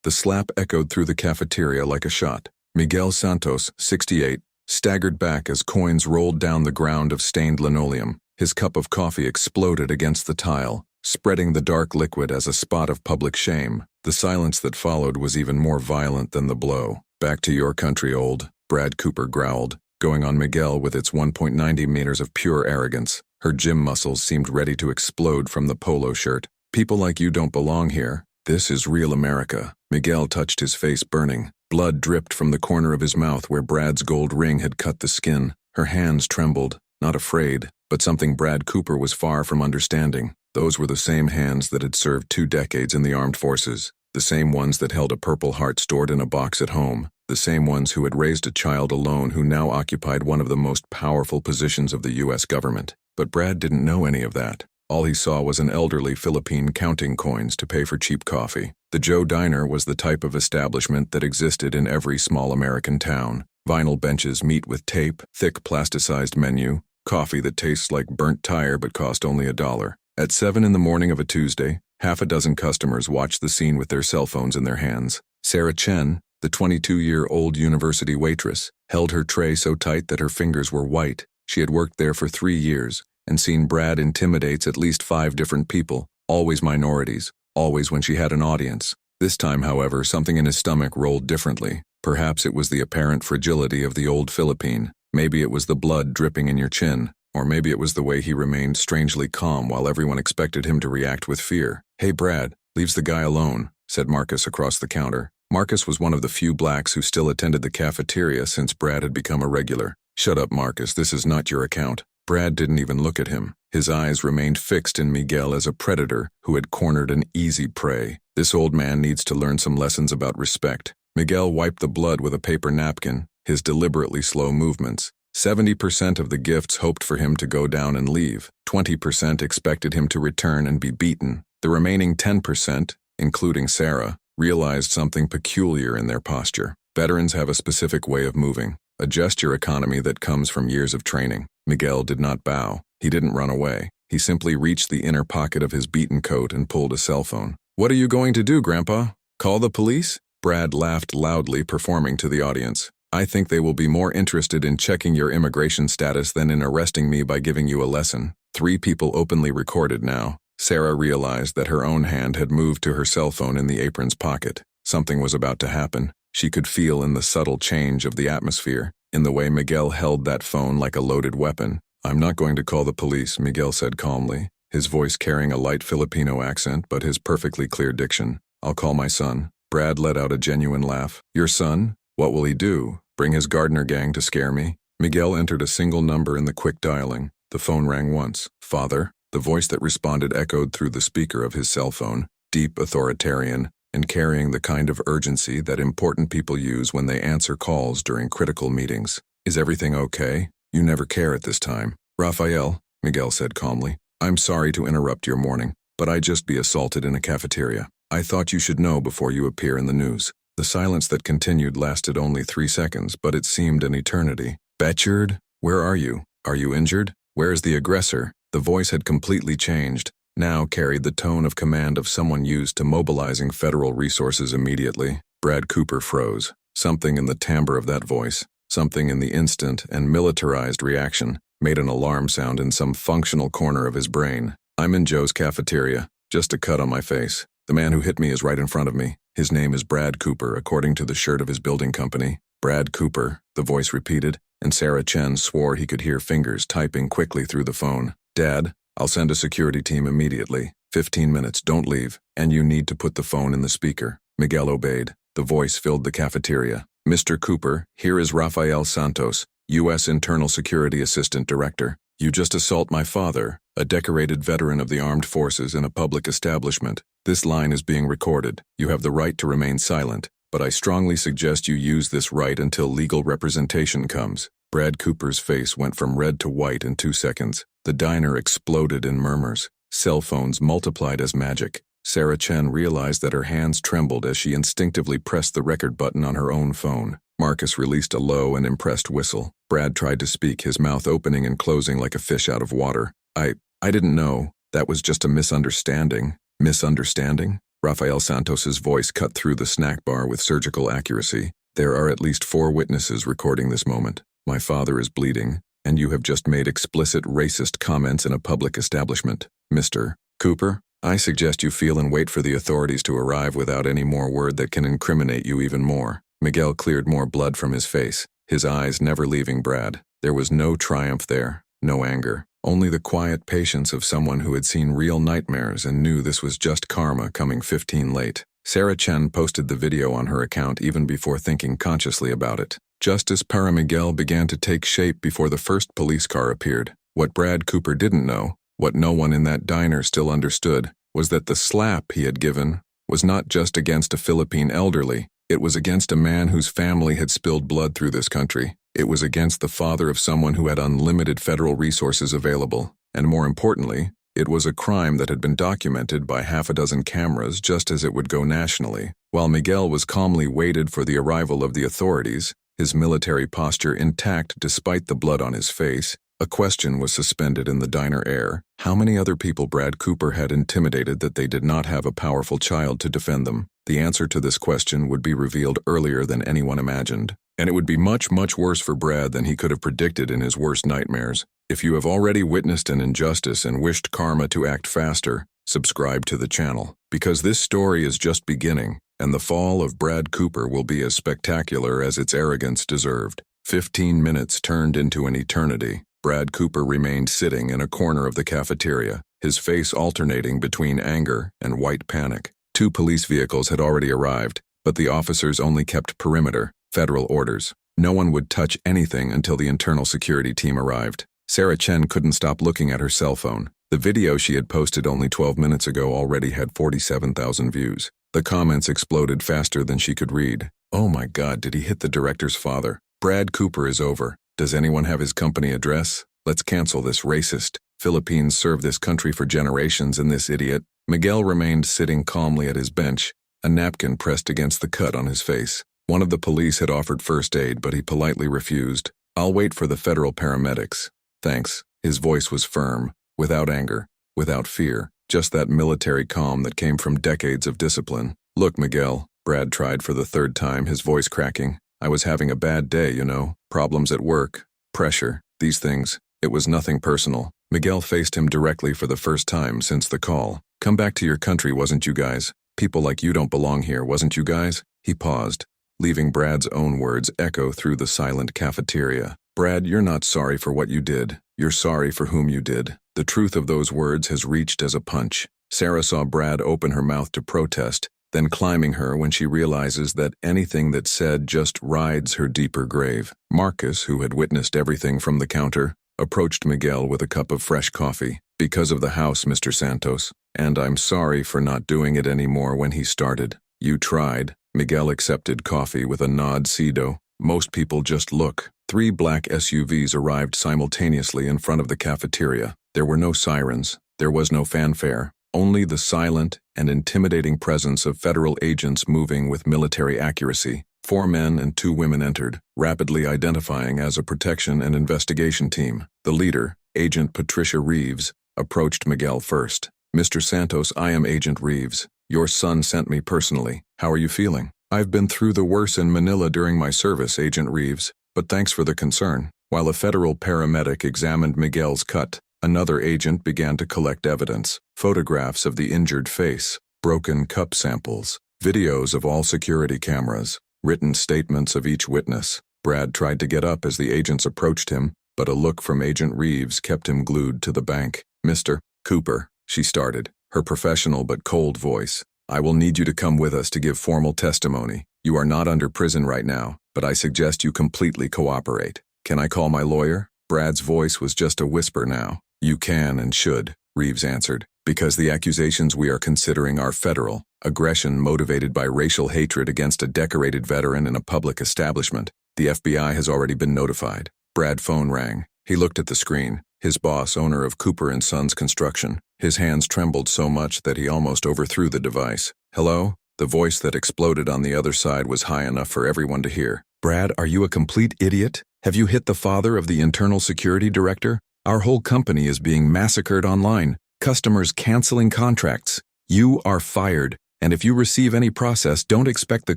The slap echoed through the cafeteria like a shot. Miguel Santos, 68, staggered back as coins rolled down the ground of stained linoleum. His cup of coffee exploded against the tile, spreading the dark liquid as a spot of public shame. The silence that followed was even more violent than the blow. "Back to your country, old," Brad Cooper growled, going on Miguel with its 1.90 meters of pure arrogance. Her gym muscles seemed ready to explode from the polo shirt. "People like you don't belong here. This is real America." Miguel touched his face, burning. Blood dripped from the corner of his mouth where Brad's gold ring had cut the skin. Her hands trembled, not afraid, but something Brad Cooper was far from understanding. Those were the same hands that had served 2 decades in the armed forces, the same ones that held a Purple Heart stored in a box at home, the same ones who had raised a child alone who now occupied one of the most powerful positions of the U.S. government. But Brad didn't know any of that. All he saw was an elderly Philippine counting coins to pay for cheap coffee. The Joe Diner was the type of establishment that existed in every small American town. Vinyl benches, meat with tape, thick plasticized menu, coffee that tastes like burnt tire but cost only $1. At 7 in the morning of a Tuesday, half a dozen customers watched the scene with their cell phones in their hands. Sarah Chen, the 22-year-old university waitress, held her tray so tight that her fingers were white. She had worked there for 3 years and seen Brad intimidates at least 5 different people, always minorities, always when she had an audience. This time, however, something in his stomach rolled differently. Perhaps it was the apparent fragility of the old Philippine. Maybe it was the blood dripping in your chin. Or maybe it was the way he remained strangely calm while everyone expected him to react with fear. "Hey, Brad, leaves the guy alone," said Marcus across the counter. Marcus was one of the few blacks who still attended the cafeteria since Brad had become a regular. "Shut up, Marcus, this is not your account." Brad didn't even look at him. His eyes remained fixed in Miguel as a predator who had cornered an easy prey. This old man needs to learn some lessons about respect. Miguel wiped the blood with a paper napkin, his deliberately slow movements. 70% of the gifts hoped for him to go down and leave. 20% expected him to return and be beaten. The remaining 10%, including Sarah, realized something peculiar in their posture. Veterans have a specific way of moving, a gesture economy that comes from years of training. Miguel did not bow. He didn't run away. He simply reached the inner pocket of his beaten coat and pulled a cell phone. "What are you going to do, Grandpa? Call the police?" Brad laughed loudly, performing to the audience. "I think they will be more interested in checking your immigration status than in arresting me by giving you a lesson." 3 people openly recorded now. Sarah realized that her own hand had moved to her cell phone in the apron's pocket. Something was about to happen. She could feel in the subtle change of the atmosphere, in the way Miguel held that phone like a loaded weapon. "I'm not going to call the police," Miguel said calmly, his voice carrying a light Filipino accent but his perfectly clear diction. "I'll call my son." Brad let out a genuine laugh. "Your son? What will he do? Bring his gardener gang to scare me?" Miguel entered a single number in the quick dialing. The phone rang once. "Father?" The voice that responded echoed through the speaker of his cell phone, deep, authoritarian, and carrying the kind of urgency that important people use when they answer calls during critical meetings. "Is everything okay? You never care at this time." "Rafael," Miguel said calmly, "I'm sorry to interrupt your morning, but I just be assaulted in a cafeteria. I thought you should know before you appear in the news." The silence that continued lasted only 3 seconds, but it seemed an eternity. "Betchard, where are you? Are you injured? Where is the aggressor?" The voice had completely changed, now carried the tone of command of someone used to mobilizing federal resources immediately. Brad Cooper froze. Something in the timbre of that voice, something in the instant and militarized reaction, made an alarm sound in some functional corner of his brain. "I'm in Joe's cafeteria. Just a cut on my face. The man who hit me is right in front of me. His name is Brad Cooper, according to the shirt of his building company." "Brad Cooper," the voice repeated, and Sarah Chen swore he could hear fingers typing quickly through the phone. "Dad, I'll send a security team immediately. 15 minutes, don't leave, and you need to put the phone in the speaker." Miguel obeyed. The voice filled the cafeteria. "Mr. Cooper, here is Rafael Santos, U.S. Internal Security Assistant Director. You just assault my father, a decorated veteran of the armed forces in a public establishment. This line is being recorded. You have the right to remain silent, but I strongly suggest you use this right until legal representation comes." Brad Cooper's face went from red to white in 2 seconds. The diner exploded in murmurs. Cell phones multiplied as magic. Sarah Chen realized that her hands trembled as she instinctively pressed the record button on her own phone. Marcus released a low and impressed whistle. Brad tried to speak, his mouth opening and closing like a fish out of water. I didn't know. That was just a misunderstanding." "Misunderstanding?" Rafael Santos's voice cut through the snack bar with surgical accuracy. There are at least 4 witnesses recording this moment. My father is bleeding, and you have just made explicit racist comments in a public establishment. Mr. Cooper, I suggest you feel and wait for the authorities to arrive without any more word that can incriminate you even more. Miguel cleared more blood from his face, his eyes never leaving Brad. There was no triumph there, no anger, only the quiet patience of someone who had seen real nightmares and knew this was just karma coming 15 late. Sarah Chen posted the video on her account even before thinking consciously about it. Justice para Miguel began to take shape before the first police car appeared. What Brad Cooper didn't know, what no one in that diner still understood, was that the slap he had given was not just against a Philippine elderly. It was against a man whose family had spilled blood through this country. It was against the father of someone who had unlimited federal resources available. And more importantly, it was a crime that had been documented by half a dozen cameras just as it would go nationally. While Miguel was calmly waited for the arrival of the authorities, his military posture intact despite the blood on his face, a question was suspended in the diner air. How many other people Brad Cooper had intimidated that they did not have a powerful child to defend them? The answer to this question would be revealed earlier than anyone imagined. And it would be much, much worse for Brad than he could have predicted in his worst nightmares. If you have already witnessed an injustice and wished karma to act faster, subscribe to the channel. Because this story is just beginning, and the fall of Brad Cooper will be as spectacular as its arrogance deserved. 15 minutes turned into an eternity. Brad Cooper remained sitting in a corner of the cafeteria, his face alternating between anger and white panic. 2 police vehicles had already arrived, but the officers only kept perimeter, federal orders. No one would touch anything until the internal security team arrived. Sarah Chen couldn't stop looking at her cell phone. The video she had posted only 12 minutes ago already had 47,000 views. The comments exploded faster than she could read. Oh my God, did he hit the director's father? Brad Cooper is over. Does anyone have his company address? Let's cancel this racist. Philippines served this country for generations and this idiot. Miguel remained sitting calmly at his bench, a napkin pressed against the cut on his face. One of the police had offered first aid, but he politely refused. I'll wait for the federal paramedics. Thanks. His voice was firm, without anger, without fear, just that military calm that came from decades of discipline. Look, Miguel, Brad tried for the 3rd time, his voice cracking. I was having a bad day, you know. Problems at work, pressure, these things. It was nothing personal. Miguel faced him directly for the first time since the call. Come back to your country, wasn't you guys? People like you don't belong here, wasn't you guys? He paused, leaving Brad's own words echo through the silent cafeteria. Brad, you're not sorry for what you did. You're sorry for whom you did. The truth of those words has reached as a punch. Sarah saw Brad open her mouth to protest, then climbing her when she realizes that anything that's said just rides her deeper grave. Marcus, who had witnessed everything from the counter, approached Miguel with a cup of fresh coffee. Because of the house, Mr. Santos, and I'm sorry for not doing it anymore when he started. You tried. Miguel accepted coffee with a nod. Cedo. Most people just look. 3 black SUVs arrived simultaneously in front of the cafeteria. There were no sirens. There was no fanfare. Only the silent and intimidating presence of federal agents moving with military accuracy. 4 men and 2 women entered, rapidly identifying as a protection and investigation team. The leader, Agent Patricia Reeves, approached Miguel first. Mr. Santos, I am Agent Reeves. Your son sent me personally. How are you feeling? I've been through the worst in Manila during my service, Agent Reeves, but thanks for the concern. While a federal paramedic examined Miguel's cut, another agent began to collect evidence. Photographs of the injured face, broken cup samples, videos of all security cameras, written statements of each witness. Brad tried to get up as the agents approached him, but a look from Agent Reeves kept him glued to the bank. Mr. Cooper, she started, her professional but cold voice. I will need you to come with us to give formal testimony. You are not under prison right now, but I suggest you completely cooperate. Can I call my lawyer? Brad's voice was just a whisper now. You can and should, Reeves answered, because the accusations we are considering are federal, aggression motivated by racial hatred against a decorated veteran in a public establishment. The FBI has already been notified. Brad's phone rang. He looked at the screen. His boss, owner of Cooper & Sons Construction. His hands trembled so much that he almost overthrew the device. Hello? The voice that exploded on the other side was high enough for everyone to hear. Brad, are you a complete idiot? Have you hit the father of the internal security director? Our whole company is being massacred online. Customers canceling contracts. You are fired, And if you receive any process, don't expect the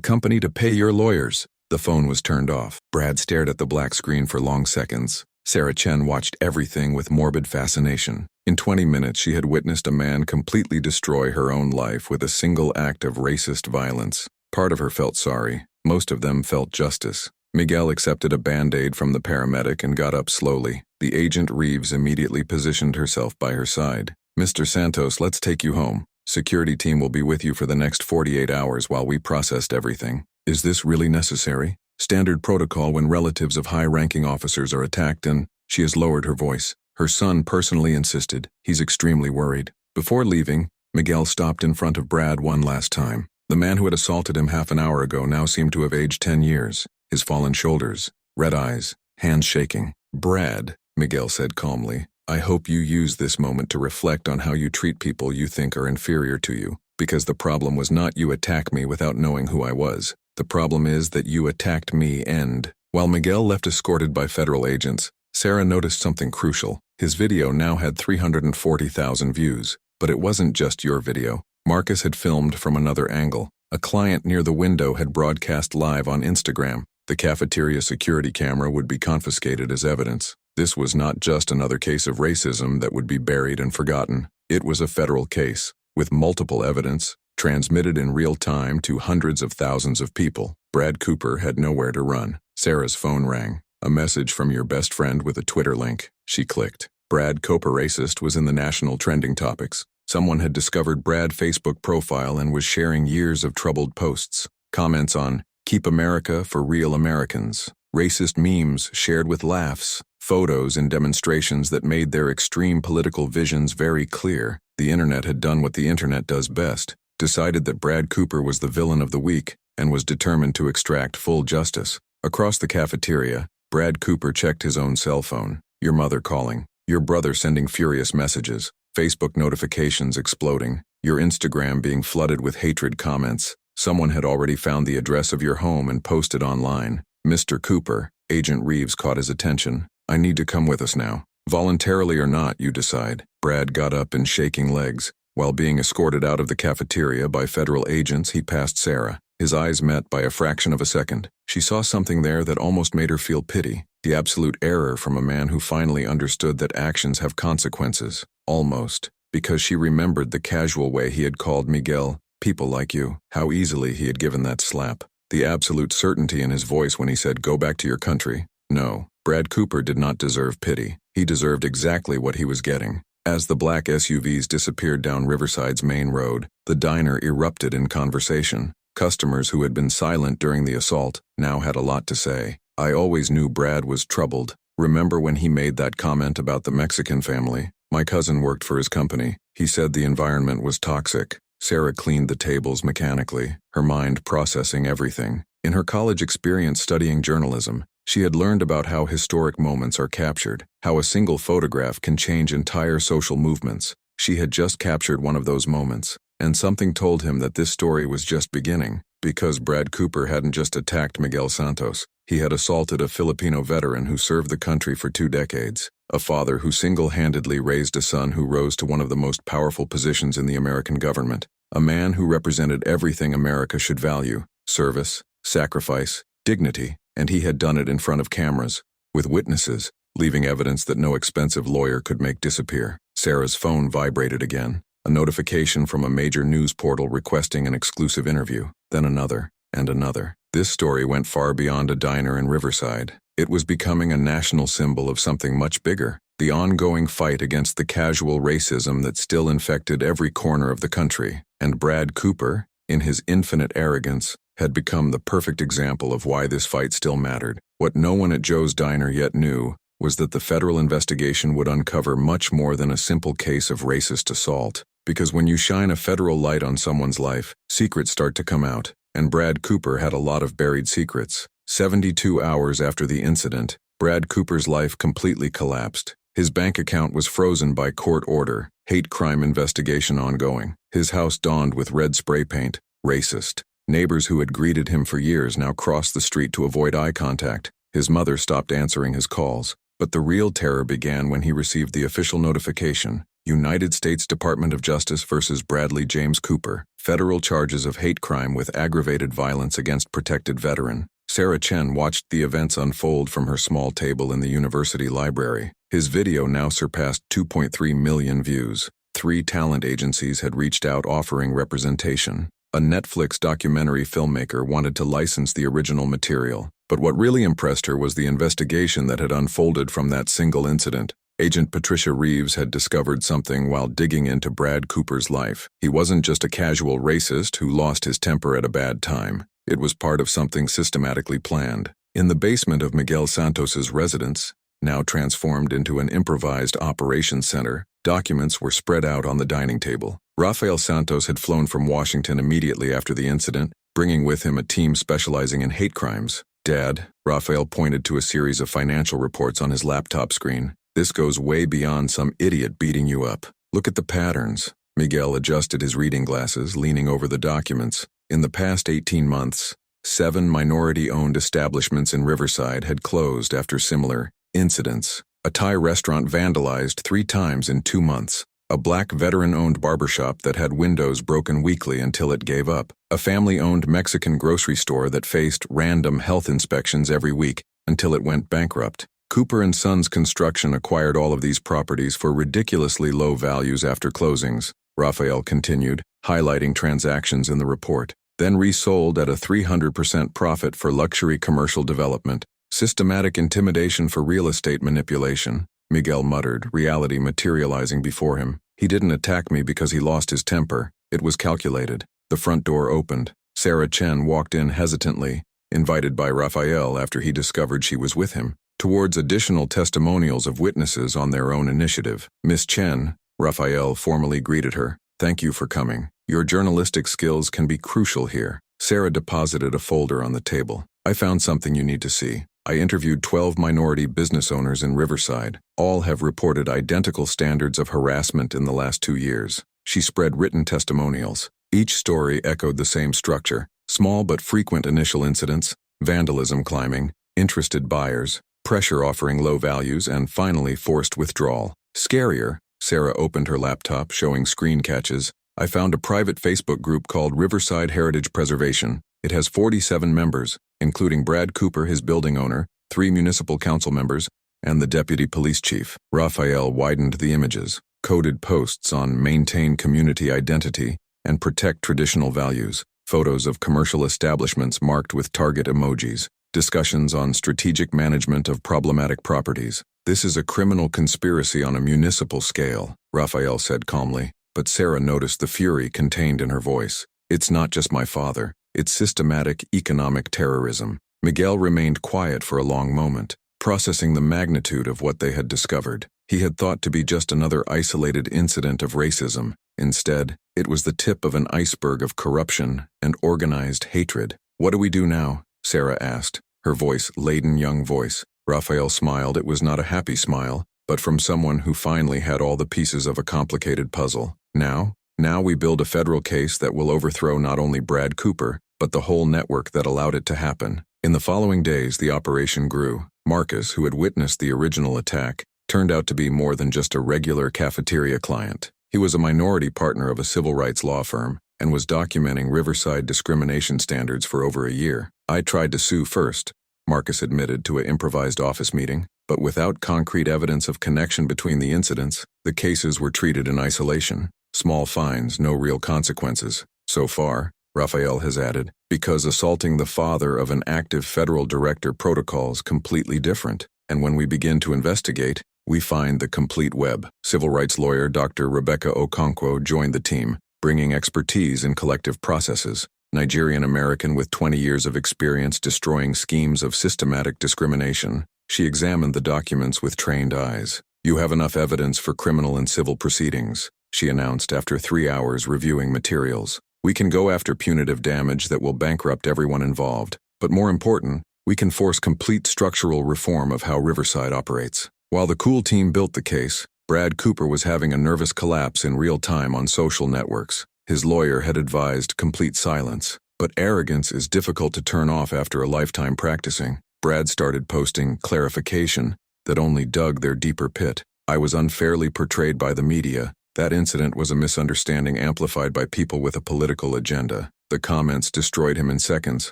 company to pay your lawyers." The phone was turned off. Brad stared at the black screen for long seconds. Sarah Chen watched everything with morbid fascination. In 20 minutes, she had witnessed a man completely destroy her own life with a single act of racist violence. Part of her felt sorry. Most of them felt justice. Miguel accepted a Band-Aid from the paramedic and got up slowly. The agent Reeves immediately positioned herself by her side. "Mr. Santos, let's take you home. Security team will be with you for the next 48 hours while we processed everything." "Is this really necessary?" "Standard protocol when relatives of high-ranking officers are attacked and..." She has lowered her voice. Her son personally insisted. He's extremely worried. Before leaving, Miguel stopped in front of Brad one last time. The man who had assaulted him half an hour ago now seemed to have aged 10 years. His fallen shoulders, red eyes, hands shaking. "Brad," Miguel said calmly, "I hope you use this moment to reflect on how you treat people you think are inferior to you, because the problem was not you attack me without knowing who I was. The problem is that you attacked me and..." While Miguel left escorted by federal agents, Sarah noticed something crucial. His video now had 340,000 views. But it wasn't just your video. Marcus had filmed from another angle. A client near the window had broadcast live on Instagram. The cafeteria security camera would be confiscated as evidence. This was not just another case of racism that would be buried and forgotten. It was a federal case, with multiple evidence, transmitted in real time to hundreds of thousands of people. Brad Cooper had nowhere to run. Sarah's phone rang. A message from your best friend with a Twitter link. She clicked. Brad Cooper racist was in the national trending topics. Someone had discovered Brad's Facebook profile and was sharing years of troubled posts. Comments on, "Keep America for real Americans." Racist memes shared with laughs. Photos and demonstrations that made their extreme political visions very clear. The internet had done what the internet does best. Decided that Brad Cooper was the villain of the week and was determined to extract full justice. Across the cafeteria, Brad Cooper checked his own cell phone. Your mother calling. Your brother sending furious messages. Facebook notifications exploding. Your Instagram being flooded with hatred comments. Someone had already found the address of your home and posted online. "Mr. Cooper," Agent Reeves caught his attention. "I need to come with us now. Voluntarily or not, you decide." Brad got up in shaking legs. While being escorted out of the cafeteria by federal agents, he passed Sarah. His eyes met by a fraction of a second. She saw something there that almost made her feel pity. The absolute error from a man who finally understood that actions have consequences. Almost. Because she remembered the casual way he had called Miguel, "people like you." How easily he had given that slap. The absolute certainty in his voice when he said, "Go back to your country." No, Brad Cooper did not deserve pity. He deserved exactly what he was getting. As the black SUVs disappeared down Riverside's main road, the diner erupted in conversation. Customers who had been silent during the assault now had a lot to say. "I always knew Brad was troubled. Remember when he made that comment about the Mexican family? My cousin worked for his company. He said the environment was toxic." Sarah cleaned the tables mechanically, her mind processing everything. In her college experience studying journalism, she had learned about how historic moments are captured, how a single photograph can change entire social movements. She had just captured one of those moments, and something told him that this story was just beginning, because Brad Cooper hadn't just attacked Miguel Santos. He had assaulted a Filipino veteran who served the country for 2 decades, a father who single-handedly raised a son who rose to one of the most powerful positions in the American government, a man who represented everything America should value: service, sacrifice, dignity, and he had done it in front of cameras, with witnesses, leaving evidence that no expensive lawyer could make disappear. Sarah's phone vibrated again, a notification from a major news portal requesting an exclusive interview, then another, and another. This story went far beyond a diner in Riverside. It was becoming a national symbol of something much bigger, the ongoing fight against the casual racism that still infected every corner of the country. And Brad Cooper, in his infinite arrogance, had become the perfect example of why this fight still mattered. What no one at Joe's Diner yet knew was that the federal investigation would uncover much more than a simple case of racist assault. Because when you shine a federal light on someone's life, secrets start to come out, and Brad Cooper had a lot of buried secrets. 72 hours after the incident, Brad Cooper's life completely collapsed. His bank account was frozen by court order, hate crime investigation ongoing. His house dawned with red spray paint, racist. Neighbors who had greeted him for years now crossed the street to avoid eye contact. His mother stopped answering his calls. But the real terror began when he received the official notification. United States Department of Justice versus Bradley James Cooper. Federal charges of hate crime with aggravated violence against protected veteran. Sarah Chen watched the events unfold from her small table in the university library. His video now surpassed 2.3 million views. 3 talent agencies had reached out offering representation. A Netflix documentary filmmaker wanted to license the original material. But what really impressed her was the investigation that had unfolded from that single incident. Agent Patricia Reeves had discovered something while digging into Brad Cooper's life. He wasn't just a casual racist who lost his temper at a bad time. It was part of something systematically planned. In the basement of Miguel Santos's residence, now transformed into an improvised operations center, documents were spread out on the dining table. Rafael Santos had flown from Washington immediately after the incident, bringing with him a team specializing in hate crimes. "Dad," Rafael pointed to a series of financial reports on his laptop screen. "This goes way beyond some idiot beating you up. Look at the patterns." Miguel adjusted his reading glasses, leaning over the documents. In the past 18 months, 7 minority-owned establishments in Riverside had closed after similar incidents. A Thai restaurant vandalized 3 times in 2 months. A black veteran-owned barbershop that had windows broken weekly until it gave up. A family-owned Mexican grocery store that faced random health inspections every week until it went bankrupt. Cooper & Sons Construction acquired all of these properties for ridiculously low values after closings, Rafael continued, highlighting transactions in the report, then resold at a 300% profit for luxury commercial development. Systematic intimidation for real estate manipulation, Miguel muttered, reality materializing before him. He didn't attack me because he lost his temper. It was calculated. The front door opened. Sarah Chen walked in hesitantly, invited by Rafael after he discovered she was with him, towards additional testimonials of witnesses on their own initiative. "Miss Chen," Rafael formally greeted her. "Thank you for coming. Your journalistic skills can be crucial here." Sarah deposited a folder on the table. "I found something you need to see. I interviewed 12 minority business owners in Riverside. All have reported identical standards of harassment in the last 2 years." She spread written testimonials. Each story echoed the same structure: small but frequent initial incidents, vandalism climbing, interested buyers, pressure offering low values, and finally forced withdrawal. Scarier, Sarah opened her laptop, showing screen catches. "I found a private Facebook group called Riverside Heritage Preservation. It has 47 members, including Brad Cooper, his building owner, 3 municipal council members, and the deputy police chief." Rafael widened the images. Coded posts on maintain community identity and protect traditional values. Photos of commercial establishments marked with target emojis. Discussions on strategic management of problematic properties. "This is a criminal conspiracy on a municipal scale," Rafael said calmly, but Sarah noticed the fury contained in her voice. "It's not just my father. It's systematic economic terrorism." Miguel remained quiet for a long moment, processing the magnitude of what they had discovered. He had thought to be just another isolated incident of racism. Instead, it was the tip of an iceberg of corruption and organized hatred. "What do we do now?" Sarah asked, her voice laden young voice. Rafael smiled. It was not a happy smile, but from someone who finally had all the pieces of a complicated puzzle. Now we build a federal case that will overthrow not only Brad Cooper, but the whole network that allowed it to happen." In the following days, the operation grew. Marcus, who had witnessed the original attack, turned out to be more than just a regular cafeteria client. He was a minority partner of a civil rights law firm and was documenting Riverside discrimination standards for over a year. "I tried to sue first," Marcus admitted to an improvised office meeting, but without concrete evidence of connection between the incidents, the cases were treated in isolation. Small fines, no real consequences. So far, Rafael has added, because assaulting the father of an active federal director protocols completely different. And when we begin to investigate, we find the complete web. Civil rights lawyer Dr. Rebecca Okonkwo joined the team, bringing expertise in collective processes. Nigerian-American with 20 years of experience destroying schemes of systematic discrimination, she examined the documents with trained eyes. "You have enough evidence for criminal and civil proceedings," she announced after 3 hours reviewing materials. "We can go after punitive damage that will bankrupt everyone involved. But more important, we can force complete structural reform of how Riverside operates." While the cool team built the case, Brad Cooper was having a nervous collapse in real time on social networks. His lawyer had advised complete silence. But arrogance is difficult to turn off after a lifetime practicing. Brad started posting clarification that only dug their deeper pit. "I was unfairly portrayed by the media. That incident was a misunderstanding amplified by people with a political agenda. The comments destroyed him in seconds.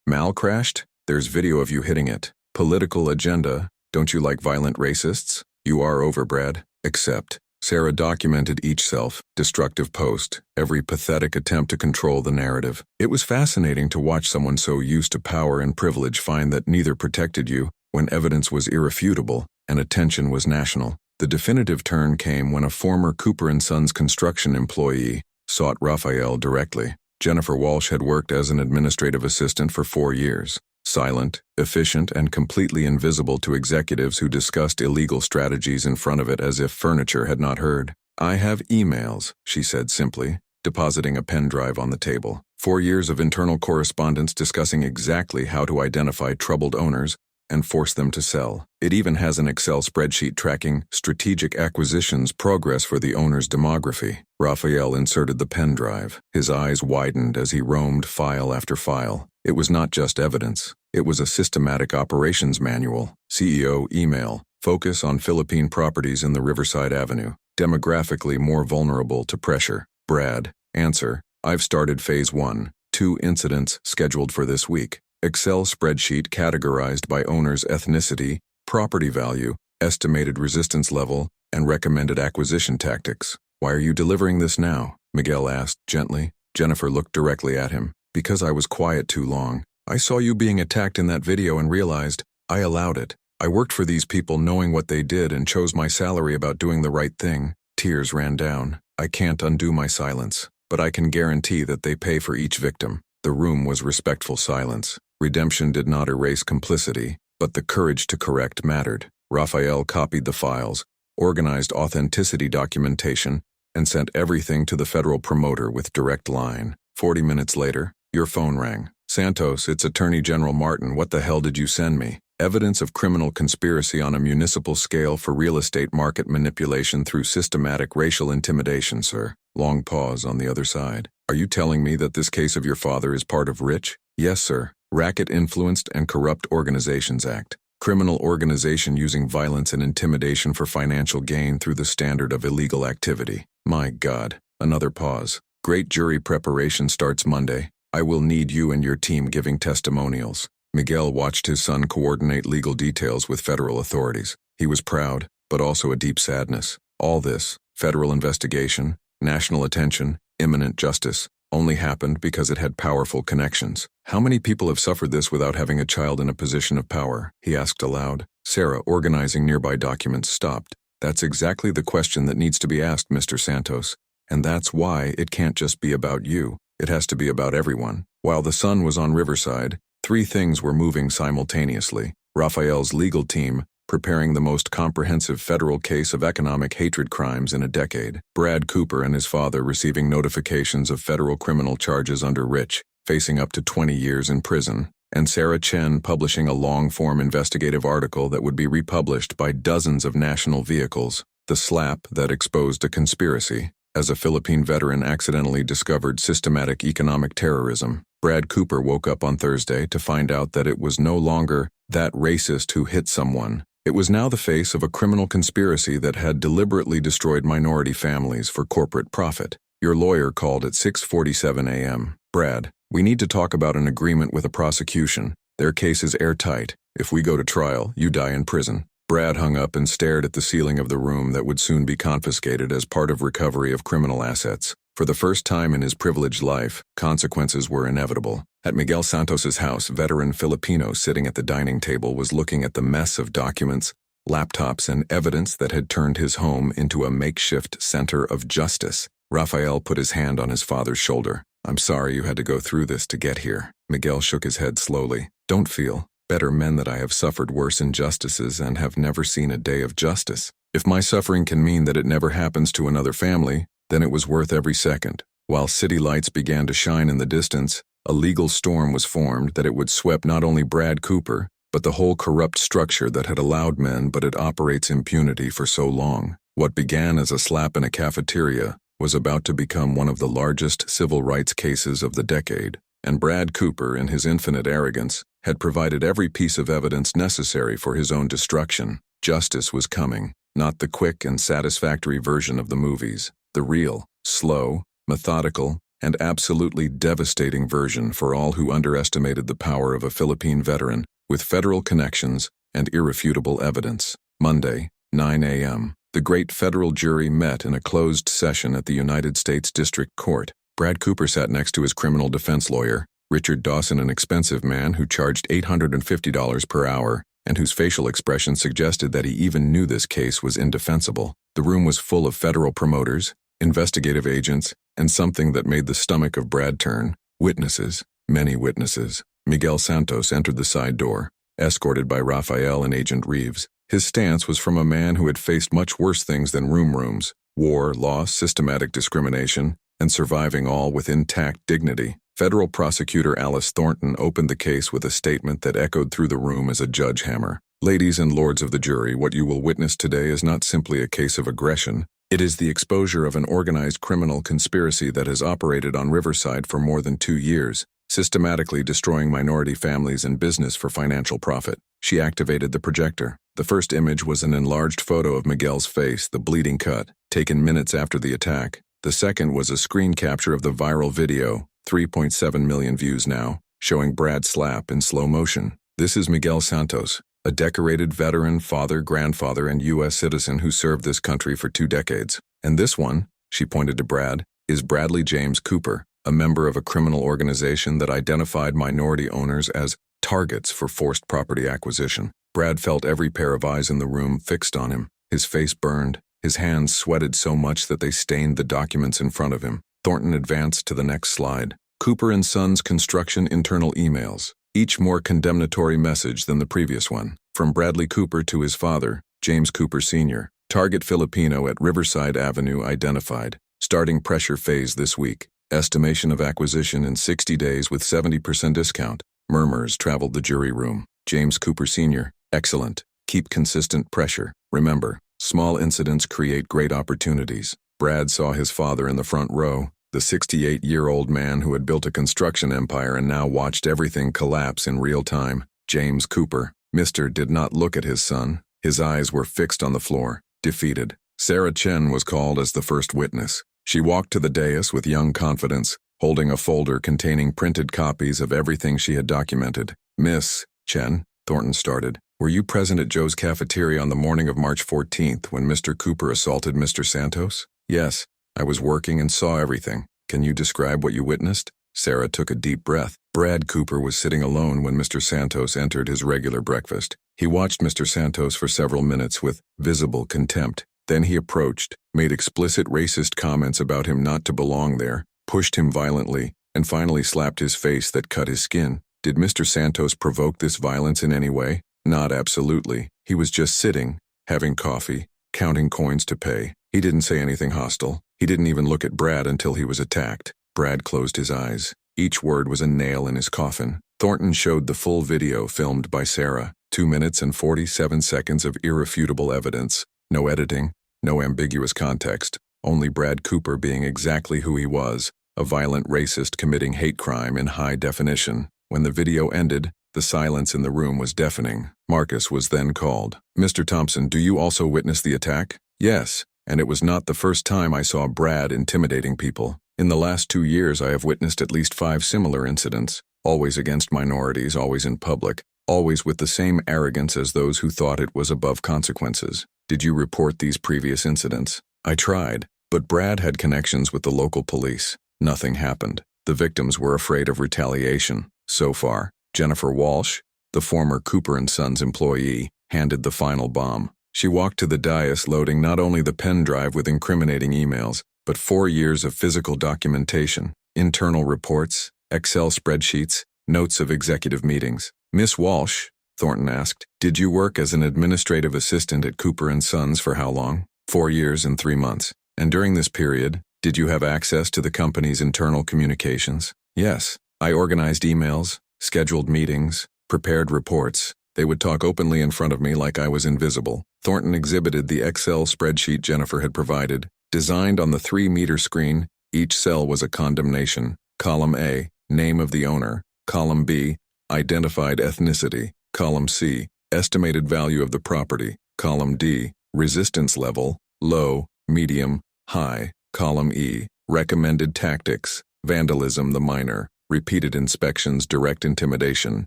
Mal crashed? There's video of you hitting it. Political agenda? Don't you like violent racists? You are overbred. Accept. Sarah documented each self-destructive post, every pathetic attempt to control the narrative. It was fascinating to watch someone so used to power and privilege find that neither protected you when evidence was irrefutable and attention was national. The definitive turn came when a former Cooper & Sons construction employee sought Raphael directly. Jennifer Walsh had worked as an administrative assistant for 4 years. Silent, efficient, and completely invisible to executives who discussed illegal strategies in front of it as if furniture had not heard. I have emails, she said simply, depositing a pen drive on the table. 4 years of internal correspondence discussing exactly how to identify troubled owners and force them to sell. It even has an Excel spreadsheet tracking strategic acquisitions progress for the owner's demography. Raphael inserted the pen drive. His eyes widened as he roamed file after file. It was not just evidence. It was a systematic operations manual. CEO email. Focus on Philippine properties in the Riverside Avenue. Demographically more vulnerable to pressure. Brad. Answer. I've started phase 1. 2 incidents scheduled for this week. Excel spreadsheet categorized by owner's ethnicity, property value, estimated resistance level, and recommended acquisition tactics. Why are you delivering this now? Miguel asked gently. Jennifer looked directly at him. Because I was quiet too long. I saw you being attacked in that video and realized I allowed it. I worked for these people knowing what they did and chose my salary about doing the right thing. Tears ran down. I can't undo my silence, but I can guarantee that they pay for each victim. The room was respectful silence. Redemption did not erase complicity, but the courage to correct mattered. Raphael copied the files, organized authenticity documentation, and sent everything to the federal promoter with direct line. 40 minutes later, your phone rang. Santos, it's Attorney General Martin. What the hell did you send me? Evidence of criminal conspiracy on a municipal scale for real estate market manipulation through systematic racial intimidation, sir. Long pause on the other side. Are you telling me that this case of your father is part of RICH? Yes, sir. Racket Influenced and Corrupt Organizations Act. Criminal organization using violence and intimidation for financial gain through the standard of illegal activity. My God. Another pause. Great jury preparation starts Monday. I will need you and your team giving testimonials. Miguel watched his son coordinate legal details with federal authorities. He was proud, but also a deep sadness. All this, federal investigation, national attention, imminent justice, only happened because it had powerful connections. How many people have suffered this without having a child in a position of power? He asked aloud. Sarah, organizing nearby documents, stopped. That's exactly the question that needs to be asked, Mr. Santos. And that's why it can't just be about you. It has to be about everyone. While the sun was on Riverside, 3 things were moving simultaneously. Raphael's legal team, preparing the most comprehensive federal case of economic hatred crimes in a decade. Brad Cooper and his father receiving notifications of federal criminal charges under RICH, facing up to 20 years in prison. And Sarah Chen publishing a long-form investigative article that would be republished by dozens of national vehicles. The slap that exposed a conspiracy. As a Philippine veteran accidentally discovered systematic economic terrorism, Brad Cooper woke up on Thursday to find out that it was no longer that racist who hit someone. It was now the face of a criminal conspiracy that had deliberately destroyed minority families for corporate profit. Your lawyer called at 6:47 a.m. Brad, we need to talk about an agreement with a prosecution. Their case is airtight. If we go to trial, you die in prison. Brad hung up and stared at the ceiling of the room that would soon be confiscated as part of recovery of criminal assets. For the first time in his privileged life, consequences were inevitable. At Miguel Santos's house, veteran Filipino sitting at the dining table was looking at the mess of documents, laptops, and evidence that had turned his home into a makeshift center of justice. Raphael put his hand on his father's shoulder. I'm sorry you had to go through this to get here. Miguel shook his head slowly. Don't feel. Better men that I have suffered worse injustices and have never seen a day of justice. If my suffering can mean that it never happens to another family, then it was worth every second. While city lights began to shine in the distance, a legal storm was formed that it would sweep not only Brad Cooper, but the whole corrupt structure that had allowed men but it operates impunity for so long. What began as a slap in a cafeteria was about to become one of the largest civil rights cases of the decade. And Brad Cooper, in his infinite arrogance, had provided every piece of evidence necessary for his own destruction. Justice was coming, not the quick and satisfactory version of the movies. The real, slow, methodical, and absolutely devastating version for all who underestimated the power of a Philippine veteran with federal connections and irrefutable evidence. Monday, 9 a.m. The great federal jury met in a closed session at the United States District Court. Brad Cooper sat next to his criminal defense lawyer, Richard Dawson, an expensive man who charged $850 per hour and whose facial expression suggested that he even knew this case was indefensible. The room was full of federal promoters, investigative agents, and something that made the stomach of Brad turn: witnesses, many witnesses. Miguel Santos entered the side door, escorted by Rafael and Agent Reeves. His stance was from a man who had faced much worse things than rooms, war, loss, systematic discrimination, and surviving all with intact dignity. Federal prosecutor Alice Thornton opened the case with a statement that echoed through the room as a judge hammer. Ladies and lords of the jury, what you will witness today is not simply a case of aggression. It is the exposure of an organized criminal conspiracy that has operated on Riverside for more than 2 years, systematically destroying minority families and business for financial profit. She activated the projector. The first image was an enlarged photo of Miguel's face, the bleeding cut, taken minutes after the attack. The second was a screen capture of the viral video, 3.7 million views now, showing Brad slap in slow motion. This is Miguel Santos, a decorated veteran, father, grandfather, and U.S. citizen who served this country for 2 decades. And this one, she pointed to Brad, is Bradley James Cooper, a member of a criminal organization that identified minority owners as targets for forced property acquisition. Brad felt every pair of eyes in the room fixed on him. His face burned. His hands sweated so much that they stained the documents in front of him. Thornton advanced to the next slide. Cooper and Sons Construction internal emails, each more condemnatory message than the previous one. From Bradley Cooper to his father, James Cooper Sr. Target Filipino at Riverside Avenue identified. Starting pressure phase this week. Estimation of acquisition in 60 days with 70% discount. Murmurs traveled the jury room. James Cooper Sr. Excellent. Keep consistent pressure. Remember, small incidents create great opportunities. Brad saw his father in the front row, the 68-year-old man who had built a construction empire and now watched everything collapse in real time. James Cooper, Mr. did not look at his son. His eyes were fixed on the floor, defeated. Sarah Chen was called as the first witness. She walked to the dais with young confidence, holding a folder containing printed copies of everything she had documented. Miss Chen, Thornton started, were you present at Joe's cafeteria on the morning of March 14th when Mr. Cooper assaulted Mr. Santos? Yes, I was working and saw everything. Can you describe what you witnessed? Sarah took a deep breath. Brad Cooper was sitting alone when Mr. Santos entered his regular breakfast. He watched Mr. Santos for several minutes with visible contempt. Then he approached, made explicit racist comments about him not to belong there, pushed him violently, and finally slapped his face that cut his skin. Did Mr. Santos provoke this violence in any way? Not absolutely. He was just sitting, having coffee, counting coins to pay. He didn't say anything hostile. He didn't even look at Brad until he was attacked. Brad closed his eyes. Each word was a nail in his coffin. Thornton showed the full video filmed by Sarah. 2 minutes and 47 seconds of irrefutable evidence. No editing, no ambiguous context. Only Brad Cooper being exactly who he was, a violent racist committing hate crime in high definition. When the video ended, the silence in the room was deafening. Marcus was then called. Mr. Thompson, do you also witness the attack? Yes, and it was not the first time I saw Brad intimidating people. In the last 2 years, I have witnessed at least 5 similar incidents, always against minorities, always in public, always with the same arrogance as those who thought it was above consequences. Did you report these previous incidents? I tried, but Brad had connections with the local police. Nothing happened. The victims were afraid of retaliation. So far, Jennifer Walsh, the former Cooper and Sons employee, handed the final bomb. She walked to the dais loading not only the pen drive with incriminating emails, but 4 years of physical documentation, internal reports, Excel spreadsheets, notes of executive meetings. Miss Walsh, Thornton asked, did you work as an administrative assistant at Cooper and Sons for how long? 4 years and 3 months. And during this period, did you have access to the company's internal communications? Yes. I organized emails, scheduled meetings, prepared reports. They would talk openly in front of me like I was invisible. Thornton exhibited the Excel spreadsheet Jennifer had provided. Designed on the 3-meter screen, each cell was a condemnation. Column A, name of the owner. Column B, identified ethnicity. Column C, estimated value of the property. Column D, resistance level, low, medium, high. Column E, recommended tactics, vandalism the minor, repeated inspections, direct intimidation.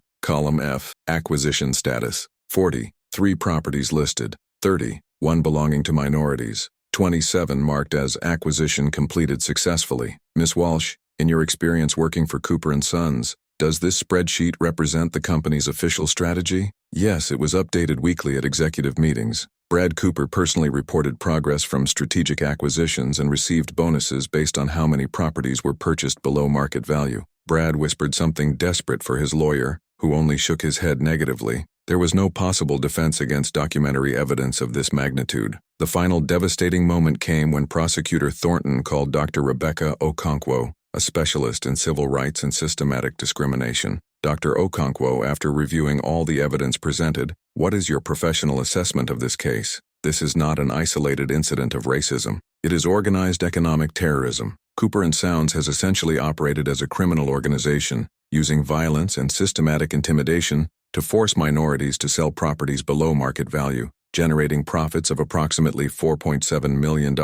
Column F, acquisition status, 40, 3 properties listed, 30, 1 belonging to minorities, 27 marked as acquisition completed successfully. Miss Walsh, in your experience working for Cooper & Sons, does this spreadsheet represent the company's official strategy? Yes, it was updated weekly at executive meetings. Brad Cooper personally reported progress from strategic acquisitions and received bonuses based on how many properties were purchased below market value. Brad whispered something desperate for his lawyer, who only shook his head negatively. There was no possible defense against documentary evidence of this magnitude. The final devastating moment came when Prosecutor Thornton called Dr. Rebecca Okonkwo, a specialist in civil rights and systematic discrimination. Dr. Okonkwo, after reviewing all the evidence presented, "What is your professional assessment of this case? This is not an isolated incident of racism. It is organized economic terrorism. Cooper & Sons has essentially operated as a criminal organization, using violence and systematic intimidation to force minorities to sell properties below market value, generating profits of approximately $4.7 million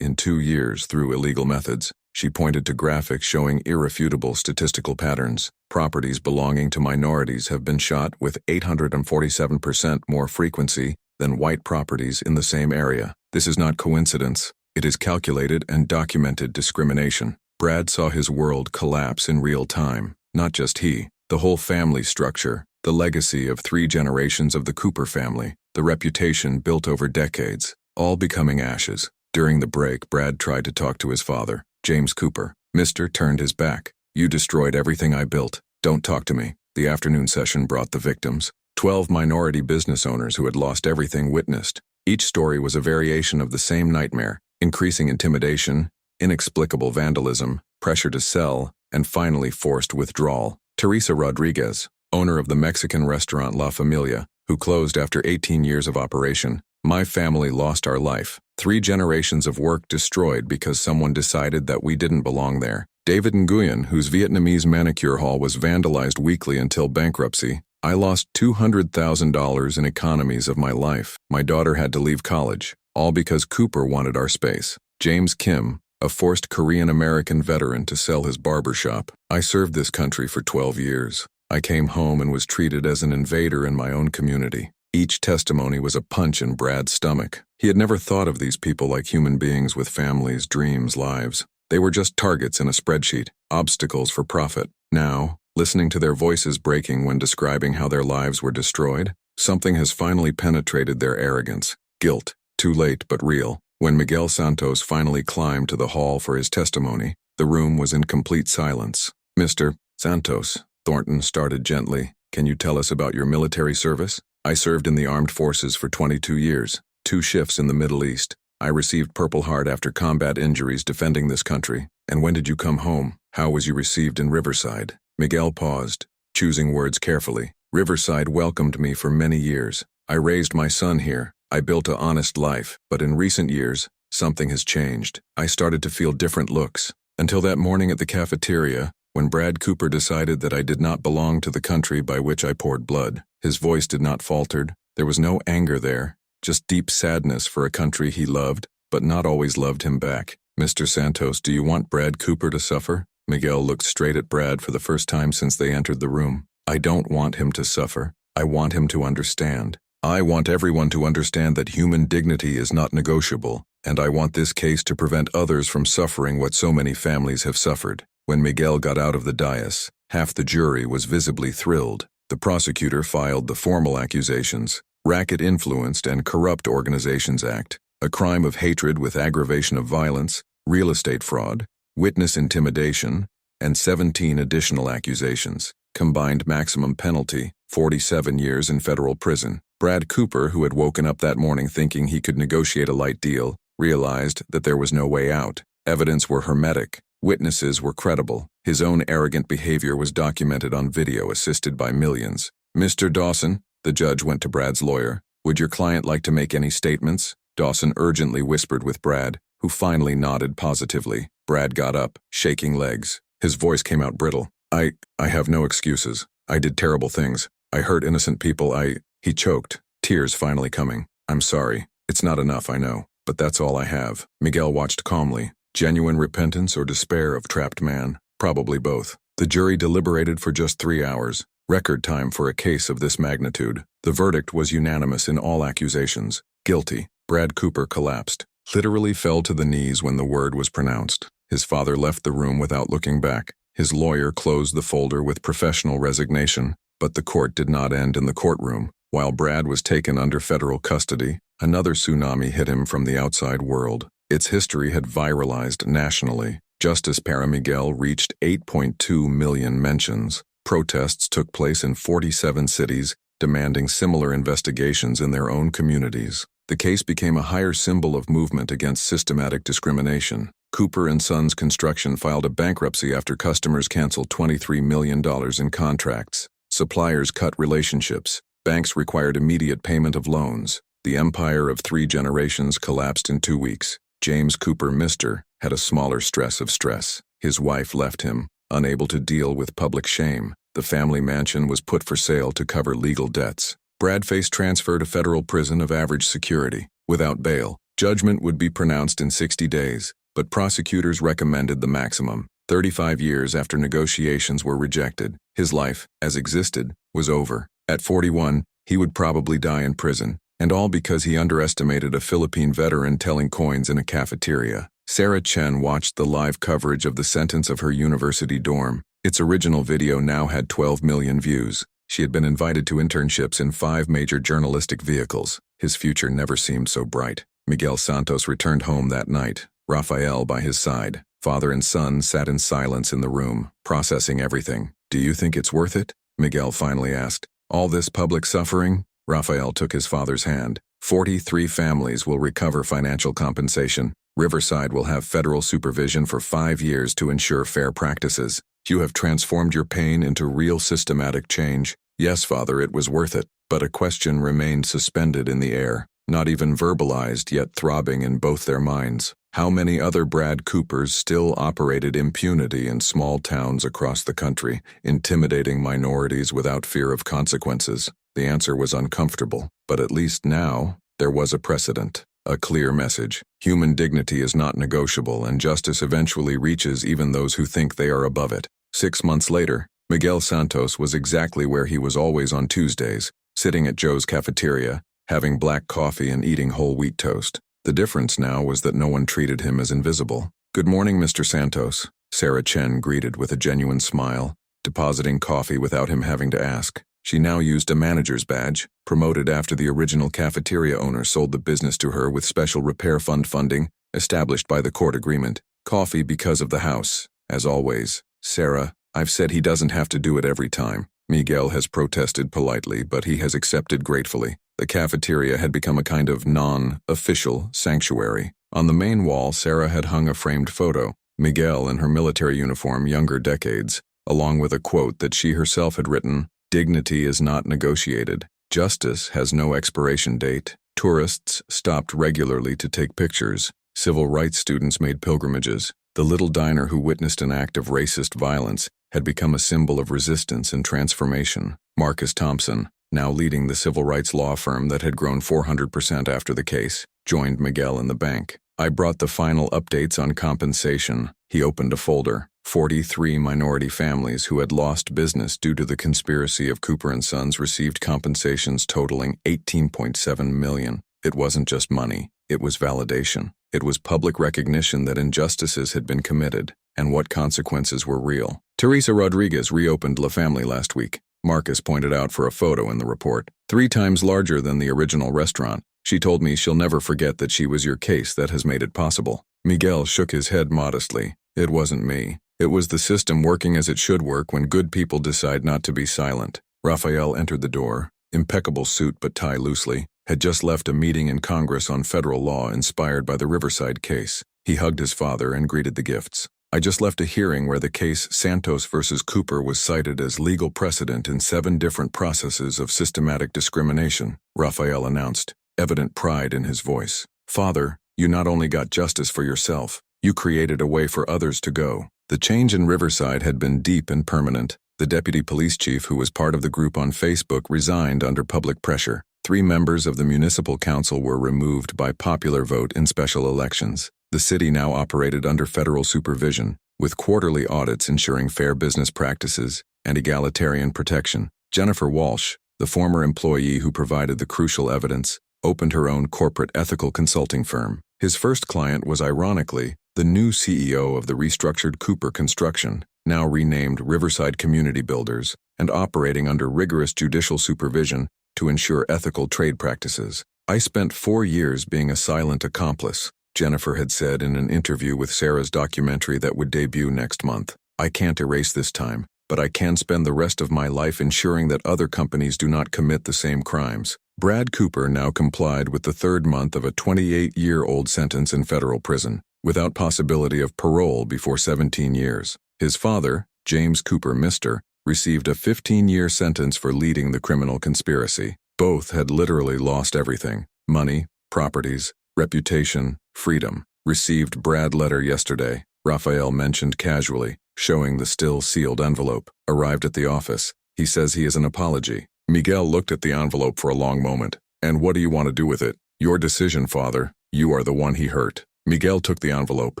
in 2 years through illegal methods." She pointed to graphics showing irrefutable statistical patterns. Properties belonging to minorities have been shot with 847% more frequency than white properties in the same area. This is not coincidence. It is calculated and documented discrimination. Brad saw his world collapse in real time. Not just he, the whole family structure, the legacy of 3 generations of the Cooper family, the reputation built over decades, all becoming ashes. During the break, Brad tried to talk to his father, James Cooper. "Mister turned his back. You destroyed everything I built. Don't talk to me." The afternoon session brought the victims. 12 minority business owners who had lost everything witnessed. Each story was a variation of the same nightmare: increasing intimidation, inexplicable vandalism, pressure to sell, and finally forced withdrawal. Teresa Rodriguez, owner of the Mexican restaurant La Familia, who closed after 18 years of operation. "My family lost our life. 3 generations of work destroyed because someone decided that we didn't belong there." David Nguyen, whose Vietnamese manicure hall was vandalized weekly until bankruptcy. "I lost $200,000 in economies of my life. My daughter had to leave college, all because Cooper wanted our space." James Kim, a forced Korean-American veteran to sell his barbershop. "I served this country for 12 years. I came home and was treated as an invader in my own community." Each testimony was a punch in Brad's stomach. He had never thought of these people like human beings with families, dreams, lives. They were just targets in a spreadsheet, obstacles for profit. Now, listening to their voices breaking when describing how their lives were destroyed, something has finally penetrated their arrogance. Guilt, too late but real. When Miguel Santos finally climbed to the hall for his testimony, the room was in complete silence. "Mr. Santos," Thornton started gently, "can you tell us about your military service?" "I served in the armed forces for 22 years, 2 shifts in the Middle East. I received Purple Heart after combat injuries defending this country." "And when did you come home? How was you received in Riverside?" Miguel paused, choosing words carefully. "Riverside welcomed me for many years. I raised my son here. I built an honest life, but in recent years, something has changed. I started to feel different looks. Until that morning at the cafeteria, when Brad Cooper decided that I did not belong to the country by which I poured blood." His voice did not falter. There was no anger there, just deep sadness for a country he loved, but not always loved him back. "Mr. Santos, do you want Brad Cooper to suffer?" Miguel looked straight at Brad for the first time since they entered the room. "I don't want him to suffer. I want him to understand. I want everyone to understand that human dignity is not negotiable, and I want this case to prevent others from suffering what so many families have suffered." When Miguel got out of the dais, half the jury was visibly thrilled. The prosecutor filed the formal accusations: Racket Influenced and Corrupt Organizations Act, a crime of hatred with aggravation of violence, real estate fraud, witness intimidation, and 17 additional accusations. Combined maximum penalty, 47 years in federal prison. Brad Cooper, who had woken up that morning thinking he could negotiate a light deal, realized that there was no way out. Evidence were hermetic. Witnesses were credible. His own arrogant behavior was documented on video assisted by millions. "Mr. Dawson," the judge went to Brad's lawyer, "would your client like to make any statements?" Dawson urgently whispered with Brad, who finally nodded positively. Brad got up, shaking legs. His voice came out brittle. I have no excuses. I did terrible things. I hurt innocent people. He choked, tears finally coming. "I'm sorry. It's not enough, I know, but that's all I have." Miguel watched calmly. Genuine repentance or despair of trapped man? Probably both. The jury deliberated for just 3 hours, record time for a case of this magnitude. The verdict was unanimous in all accusations. Guilty. Brad Cooper collapsed, literally fell to the knees when the word was pronounced. His father left the room without looking back. His lawyer closed the folder with professional resignation, but the court did not end in the courtroom. While Brad was taken under federal custody, another tsunami hit him from the outside world. Its history had viralized nationally. Justice para Miguel reached 8.2 million mentions. Protests took place in 47 cities, demanding similar investigations in their own communities. The case became a higher symbol of movement against systematic discrimination. Cooper and Sons Construction filed a bankruptcy after customers canceled $23 million in contracts. Suppliers cut relationships. Banks required immediate payment of loans. The empire of 3 generations collapsed in 2 weeks. James Cooper, Mr., had a smaller stress of stress. His wife left him, unable to deal with public shame. The family mansion was put for sale to cover legal debts. Brad faced transfer to federal prison of average security, without bail. Judgment would be pronounced in 60 days, but prosecutors recommended the maximum. 35 years after negotiations were rejected, his life, as existed, was over. At 41, he would probably die in prison, and all because he underestimated a Philippine veteran telling coins in a cafeteria. Sarah Chen watched the live coverage of the sentence of her university dorm. Its original video now had 12 million views. She had been invited to internships in 5 major journalistic vehicles. His future never seemed so bright. Miguel Santos returned home that night, Rafael by his side. Father and son sat in silence in the room, processing everything. "Do you think it's worth it?" Miguel finally asked. "All this public suffering?" Rafael took his father's hand. 43 families will recover financial compensation. Riverside will have federal supervision for 5 years to ensure fair practices. You have transformed your pain into real systematic change. Yes, Father, it was worth it. But a question remained suspended in the air, not even verbalized yet throbbing in both their minds. How many other Brad Coopers still operated impunity in small towns across the country, intimidating minorities without fear of consequences? The answer was uncomfortable, but at least now, there was a precedent. A clear message. Human dignity is not negotiable, and justice eventually reaches even those who think they are above it. 6 months later, Miguel Santos was exactly where he was always on Tuesdays, sitting at Joe's cafeteria, having black coffee and eating whole wheat toast. The difference now was that no one treated him as invisible. "Good morning, Mr. Santos," Sarah Chen greeted with a genuine smile, depositing coffee without him having to ask. She now used a manager's badge, promoted after the original cafeteria owner sold the business to her with special repair fund funding, established by the court agreement. "Coffee because of the house, as always." "Sarah, I've said he doesn't have to do it every time." Miguel has protested politely, but he has accepted gratefully. The cafeteria had become a kind of non-official sanctuary. On the main wall, Sarah had hung a framed photo, Miguel in her military uniform, younger decades, along with a quote that she herself had written: "Dignity is not negotiated. Justice has no expiration date." Tourists stopped regularly to take pictures. Civil rights students made pilgrimages. The little diner who witnessed an act of racist violence had become a symbol of resistance and transformation. Marcus Thompson, now leading the civil rights law firm that had grown 400% after the case, joined Miguel in the bank. "I brought the final updates on compensation." He opened a folder. 43 minority families who had lost business due to the conspiracy of Cooper and Sons received compensations totaling $18.7 million. It wasn't just money. It was validation. It was public recognition that injustices had been committed, and what consequences were real. Teresa Rodriguez reopened La Family last week. Marcus pointed out for a photo in the report. 3 times larger than the original restaurant. "She told me she'll never forget that she was your case that has made it possible." Miguel shook his head modestly. "It wasn't me. It was the system working as it should work when good people decide not to be silent." Rafael entered the door, impeccable suit but tie loosely, had just left a meeting in Congress on federal law inspired by the Riverside case. He hugged his father and greeted the gifts. "I just left a hearing where the case Santos versus Cooper was cited as legal precedent in 7 different processes of systematic discrimination," Rafael announced, evident pride in his voice. "Father, you not only got justice for yourself, you created a way for others to go." The change in Riverside had been deep and permanent. The deputy police chief who was part of the group on Facebook resigned under public pressure. 3 members of the municipal council were removed by popular vote in special elections. The city now operated under federal supervision, with quarterly audits ensuring fair business practices and egalitarian protection. Jennifer Walsh, the former employee who provided the crucial evidence, opened her own corporate ethical consulting firm. His first client was, ironically, the new CEO of the restructured Cooper Construction, now renamed Riverside Community Builders, and operating under rigorous judicial supervision to ensure ethical trade practices. "I spent 4 years being a silent accomplice," Jennifer had said in an interview with Sarah's documentary that would debut next month. "I can't erase this time, but I can spend the rest of my life ensuring that other companies do not commit the same crimes." Brad Cooper now complied with the 3rd month of a 28-year-old sentence in federal prison, without possibility of parole before 17 years. His father, James Cooper Mr., received a 15-year sentence for leading the criminal conspiracy. Both had literally lost everything: money, properties, reputation, freedom. "Received Brad letter yesterday," Raphael mentioned casually, showing the still sealed envelope. "Arrived at the office. He says he is an apology." Miguel looked at the envelope for a long moment. "And what do you want to do with it?" "Your decision, father. You are the one he hurt." Miguel took the envelope,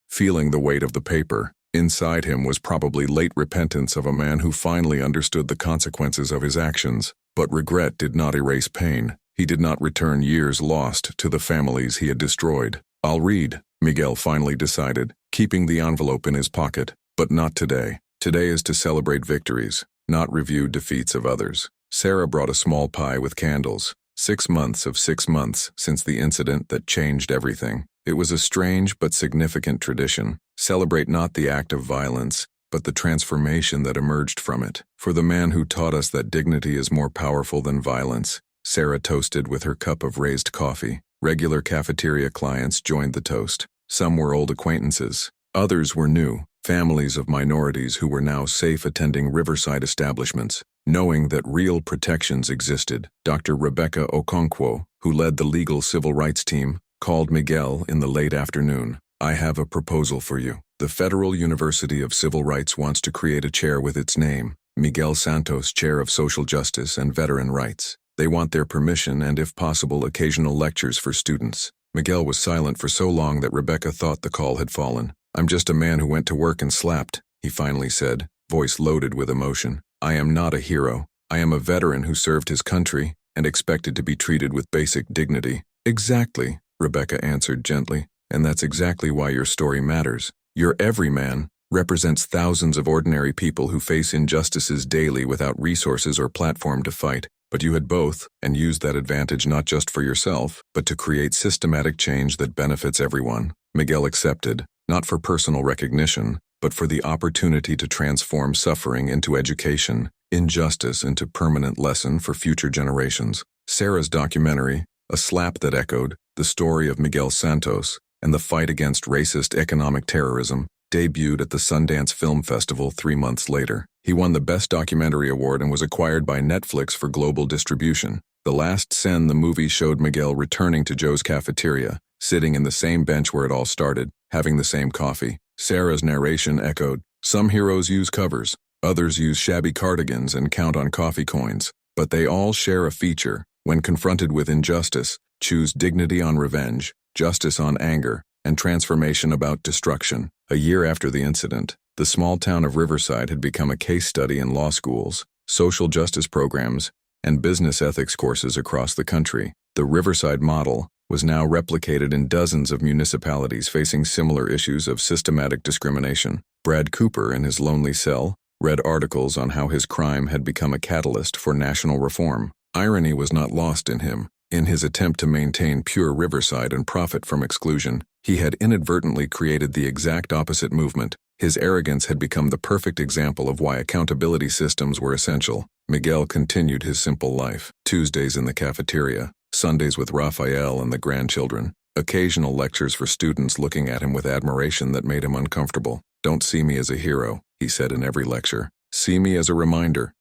feeling the weight of the paper. Inside him was probably late repentance of a man who finally understood the consequences of his actions. But regret did not erase pain. He did not return years lost to the families he had destroyed. "I'll read," Miguel finally decided, keeping the envelope in his pocket. "But not today. Today is to celebrate victories, not review defeats of others." Sarah brought a small pie with candles. 6 months of 6 months since the incident that changed everything. It was a strange but significant tradition. Celebrate not the act of violence, but the transformation that emerged from it. "For the man who taught us that dignity is more powerful than violence," Sarah toasted with her cup of raised coffee. Regular cafeteria clients joined the toast. Some were old acquaintances. Others were new, families of minorities who were now safe attending Riverside establishments, knowing that real protections existed. Dr. Rebecca Okonkwo, who led the legal civil rights team, called Miguel in the late afternoon. "I have a proposal for you. The Federal University of Civil Rights wants to create a chair with its name, Miguel Santos Chair of Social Justice and Veteran Rights. They want their permission and, if possible, occasional lectures for students." Miguel was silent for so long that Rebecca thought the call had fallen. "I'm just a man who went to work and slapped," he finally said, voice loaded with emotion. "I am not a hero. I am a veteran who served his country and expected to be treated with basic dignity." "Exactly," Rebecca answered gently, "and that's exactly why your story matters. Your everyman represents thousands of ordinary people who face injustices daily without resources or platform to fight. But you had both, and used that advantage not just for yourself, but to create systematic change that benefits everyone." Miguel accepted, not for personal recognition, but for the opportunity to transform suffering into education, injustice into permanent lesson for future generations. Sarah's documentary, a slap that echoed the story of Miguel Santos and the fight against racist economic terrorism, debuted at the Sundance Film Festival 3 months later. He won the Best Documentary Award and was acquired by Netflix for global distribution. The last scene the movie showed Miguel returning to Joe's cafeteria, sitting in the same bench where it all started, having the same coffee. Sarah's narration echoed, "Some heroes use covers, others use shabby cardigans and count on coffee coins, but they all share a feature. When confronted with injustice, choose dignity on revenge, justice on anger, and transformation about destruction." A year after the incident, the small town of Riverside had become a case study in law schools, social justice programs, and business ethics courses across the country. The Riverside model was now replicated in dozens of municipalities facing similar issues of systematic discrimination. Brad Cooper, in his lonely cell, read articles on how his crime had become a catalyst for national reform. Irony was not lost in him. In his attempt to maintain pure Riverside and profit from exclusion, he had inadvertently created the exact opposite movement. His arrogance had become the perfect example of why accountability systems were essential. Miguel continued his simple life. Tuesdays in the cafeteria, Sundays with Raphael and the grandchildren, occasional lectures for students looking at him with admiration that made him uncomfortable. "Don't see me as a hero," he said in every lecture. "See me as a reminder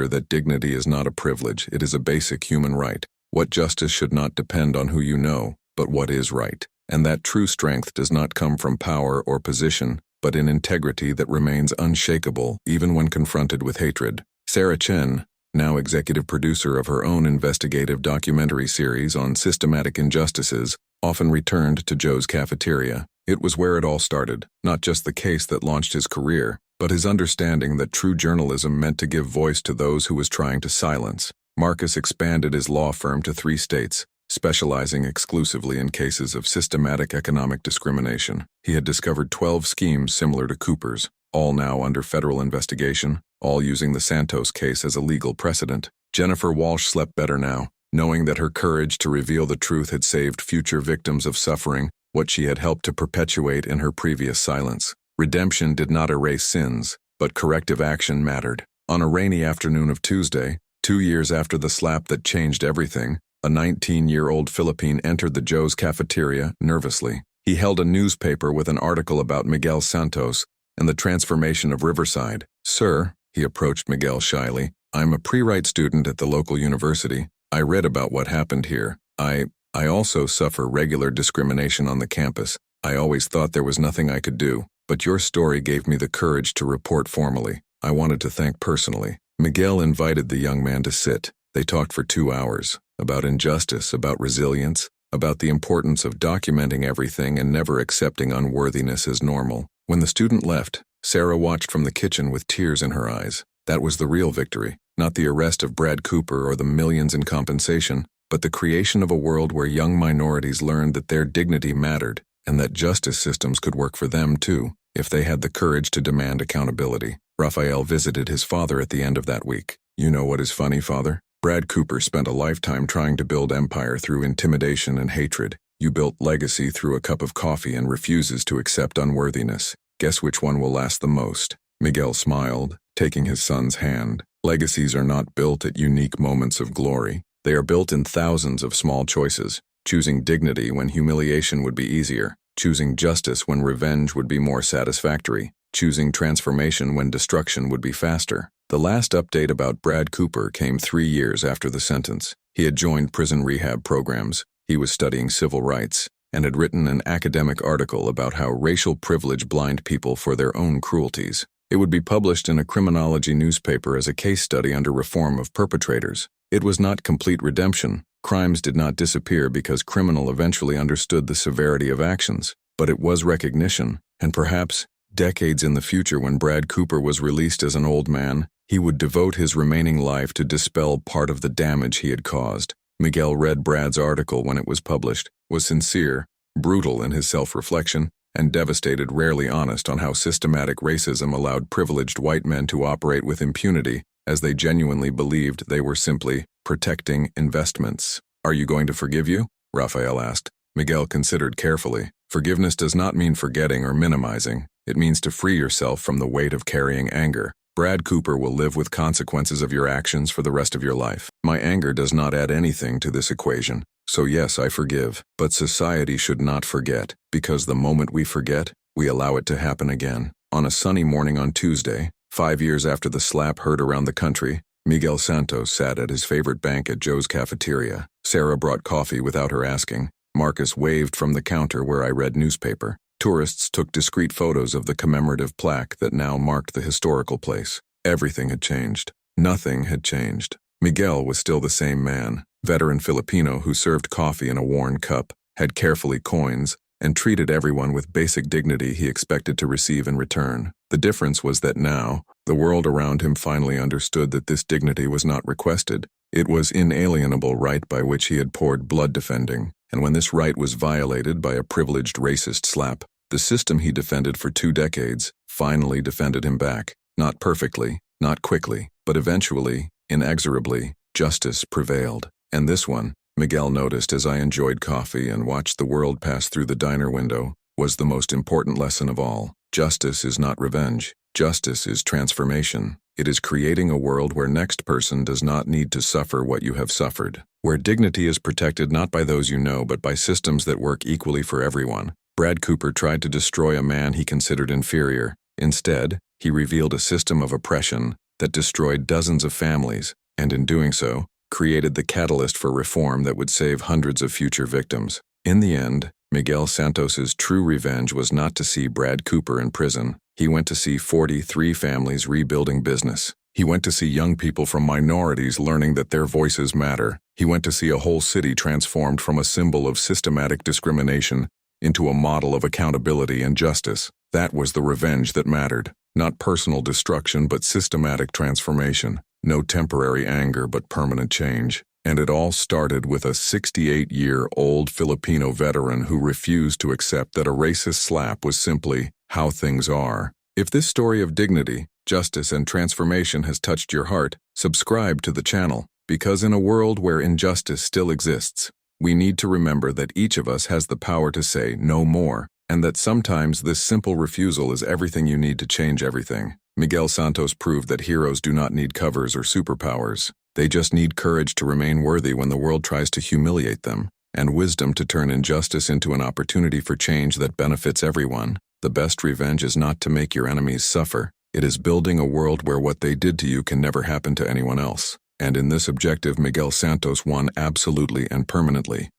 that dignity is not a privilege, it is a basic human right. What justice should not depend on who you know, but what is right. And that true strength does not come from power or position, but in integrity that remains unshakable even when confronted with hatred." Sarah Chen, now executive producer of her own investigative documentary series on systematic injustices, often returned to Joe's cafeteria. It was where it all started, not just the case that launched his career, but his understanding that true journalism meant to give voice to those who was trying to silence. Marcus expanded his law firm to 3 states, specializing exclusively in cases of systematic economic discrimination. He had discovered 12 schemes similar to Cooper's, all now under federal investigation, all using the Santos case as a legal precedent. Jennifer Walsh slept better now, knowing that her courage to reveal the truth had saved future victims of suffering what she had helped to perpetuate in her previous silence. Redemption did not erase sins, but corrective action mattered. On a rainy afternoon of Tuesday, 2 years after the slap that changed everything, a 19-year-old Filipino entered the Joe's cafeteria nervously. He held a newspaper with an article about Miguel Santos and the transformation of Riverside. "Sir," he approached Miguel shyly, "I'm a pre-write student at the local university. I read about what happened here. I also suffer regular discrimination on the campus. I always thought there was nothing I could do, but your story gave me the courage to report formally. I wanted to thank personally." Miguel invited the young man to sit. They talked for 2 hours, about injustice, about resilience, about the importance of documenting everything and never accepting unworthiness as normal. When the student left, Sarah watched from the kitchen with tears in her eyes. That was the real victory, not the arrest of Brad Cooper or the millions in compensation, but the creation of a world where young minorities learned that their dignity mattered and that justice systems could work for them too, if they had the courage to demand accountability. Raphael visited his father at the end of that week. "You know what is funny, Father? Brad Cooper spent a lifetime trying to build empire through intimidation and hatred. You built legacy through a cup of coffee and refuses to accept unworthiness. Guess which one will last the most?" Miguel smiled, taking his son's hand. "Legacies are not built at unique moments of glory. They are built in thousands of small choices, choosing dignity when humiliation would be easier, choosing justice when revenge would be more satisfactory, choosing transformation when destruction would be faster." The last update about Brad Cooper came 3 years after the sentence. He had joined prison rehab programs, he was studying civil rights, and had written an academic article about how racial privilege blind people for their own cruelties. It would be published in a criminology newspaper as a case study under reform of perpetrators. It was not complete redemption. Crimes did not disappear because criminal eventually understood the severity of actions, but it was recognition, and perhaps, decades in the future when Brad Cooper was released as an old man, he would devote his remaining life to dispel part of the damage he had caused. Miguel read Brad's article when it was published, was sincere, brutal in his self-reflection, and devastated, rarely honest on how systematic racism allowed privileged white men to operate with impunity as they genuinely believed they were simply protecting investments. "Are you going to forgive you?" Raphael asked. Miguel considered carefully. Forgiveness does not mean forgetting or minimizing. It means to free yourself from the weight of carrying anger. Brad Cooper will live with consequences of your actions for the rest of your life. My anger does not add anything to this equation. So yes, I forgive. But society should not forget, because the moment we forget, we allow it to happen again. On a sunny morning on Tuesday, 5 years after the slap heard around the country, Miguel Santos sat at his favorite bank at Joe's cafeteria. Sarah brought coffee without her asking. Marcus waved from the counter where I read newspaper. Tourists took discreet photos of the commemorative plaque that now marked the historical place. Everything had changed. Nothing had changed. Miguel was still the same man, veteran Filipino who served coffee in a worn cup, had carefully coins, and treated everyone with basic dignity he expected to receive in return. The difference was that now, the world around him finally understood that this dignity was not requested. It was inalienable right by which he had poured blood defending. And when this right was violated by a privileged racist slap, the system he defended for 2 decades finally defended him back. Not perfectly, not quickly, but eventually, inexorably, justice prevailed. And this one, Miguel noticed as I enjoyed coffee and watched the world pass through the diner window, was the most important lesson of all. Justice is not revenge. Justice is transformation. It is creating a world where next person does not need to suffer what you have suffered, where dignity is protected not by those you know but by systems that work equally for everyone. Brad Cooper tried to destroy a man he considered inferior. Instead, he revealed a system of oppression that destroyed dozens of families, and in doing so, created the catalyst for reform that would save hundreds of future victims. In the end, Miguel Santos's true revenge was not to see Brad Cooper in prison. He went to see 43 families rebuilding business. He went to see young people from minorities learning that their voices matter. He went to see a whole city transformed from a symbol of systematic discrimination into a model of accountability and justice. That was the revenge that mattered. Not personal destruction, but systematic transformation. No temporary anger, but permanent change. And it all started with a 68-year-old Filipino veteran who refused to accept that a racist slap was simply how things are. If this story of dignity, justice, and transformation has touched your heart, subscribe to the channel, because in a world where injustice still exists, we need to remember that each of us has the power to say no more, and that sometimes this simple refusal is everything you need to change everything. Miguel Santos proved that heroes do not need covers or superpowers. They just need courage to remain worthy when the world tries to humiliate them, and wisdom to turn injustice into an opportunity for change that benefits everyone. The best revenge is not to make your enemies suffer. It is building a world where what they did to you can never happen to anyone else. And in this objective, Miguel Santos won absolutely and permanently.